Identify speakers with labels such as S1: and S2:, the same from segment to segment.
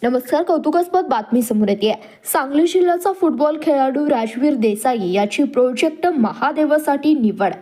S1: नमस्कार. कौतुकास्पद बातमी समोर येते. सांगली जिल्ह्याचा फुटबॉल खेळाडू राजवीर देसाई याची प्रोजेक्ट महादेवासाठी निवड.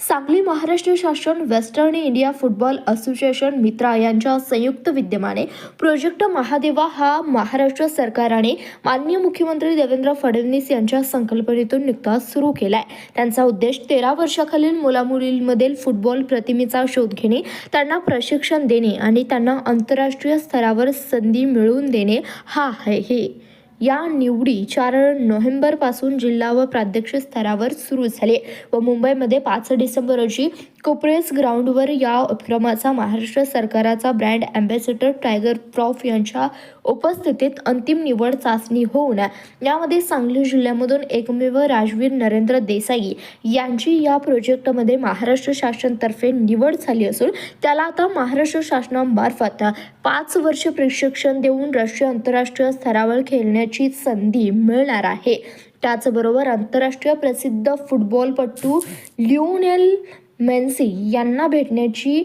S1: सांगली महाराष्ट्र शासन वेस्टर्न इंडिया फुटबॉल असोसिएशन मित्रा यांच्या संयुक्त विद्यमाने प्रोजेक्ट महादेवा हा महाराष्ट्र सरकारने माननीय मुख्यमंत्री देवेंद्र फडणवीस यांच्या संकल्पनेतून नुकताच सुरू केलाय. त्यांचा उद्देश 13 वर्षाखालील मुलामुलींमधील फुटबॉल प्रतिमेचा शोध घेणे, त्यांना प्रशिक्षण देणे आणि त्यांना आंतरराष्ट्रीय स्तरावर संधी मिळवून देणे हा आहे. या निवडी 4 नोव्हेंबरपासून जिल्हा व प्रादेशिक स्तरावर सुरू झाले व मुंबईमध्ये 5 डिसेंबर रोजी कोपरेस ग्राउंडवर या उपक्रमाचा महाराष्ट्र सरकारचा ब्रँड अँबॅसेडर टायगर प्रॉफ यांच्या उपस्थितीत अंतिम निवड चाचणी होऊन यामध्ये सांगली जिल्ह्यामधून एकमेव राजवीर नरेंद्र देसाई यांची या प्रोजेक्टमध्ये महाराष्ट्र शासनातर्फे निवड झाली असून त्याला आता महाराष्ट्र शासनामार्फत 5 वर्ष प्रशिक्षण देऊन राष्ट्रीय आंतरराष्ट्रीय स्तरावर खेळण्याची संधी मिळणार आहे. त्याचबरोबर आंतरराष्ट्रीय प्रसिद्ध फुटबॉलपटू लिओनेल मेसी यांना भेटण्याची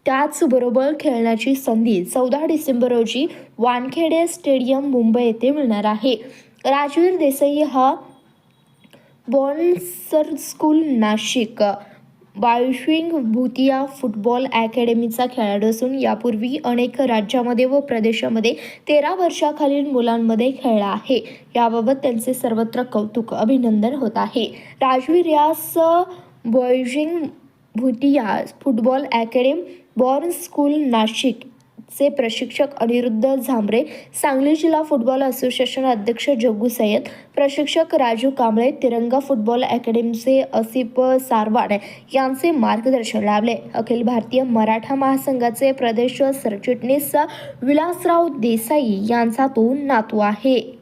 S1: त्याचबरोबर खेळण्याची संधी 14 डिसेंबर रोजी वानखेडे स्टेडियम मुंबई येथे मिळणार आहे. राजवीर देसाई हा बॉर्नसर स्कूल नाशिक बाळशिंग भुतिया फुटबॉल अकॅडमीचा खेळाडू असून यापूर्वी अनेक राज्यामध्ये व प्रदेशामध्ये 13 वर्षाखालील मुलांमध्ये खेळला आहे. याबाबत त्यांचे सर्वत्र कौतुक अभिनंदन होत आहे. राजवीर यास Baichung Bhutia football academy Bourne school Nashik चे प्रशिक्षक अनिरुद्ध झांबरे, सांगली जिल्हा फुटबॉल असोसिएशन अध्यक्ष जग्गू सय्यद, प्रशिक्षक राजू कांबळे, तिरंगा फुटबॉल अकॅडमीचे आसिफ सारवाड यांचे मार्गदर्शन लाभले. अखिल भारतीय मराठा महासंघाचे प्रदेश सरचिटणीस विलासराव देसाई यांचा तो नातू आहे.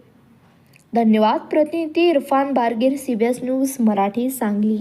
S1: धन्यवाद. प्रतिनिधी इरफान बारगीर, CBS न्यूज मराठी, सांगली.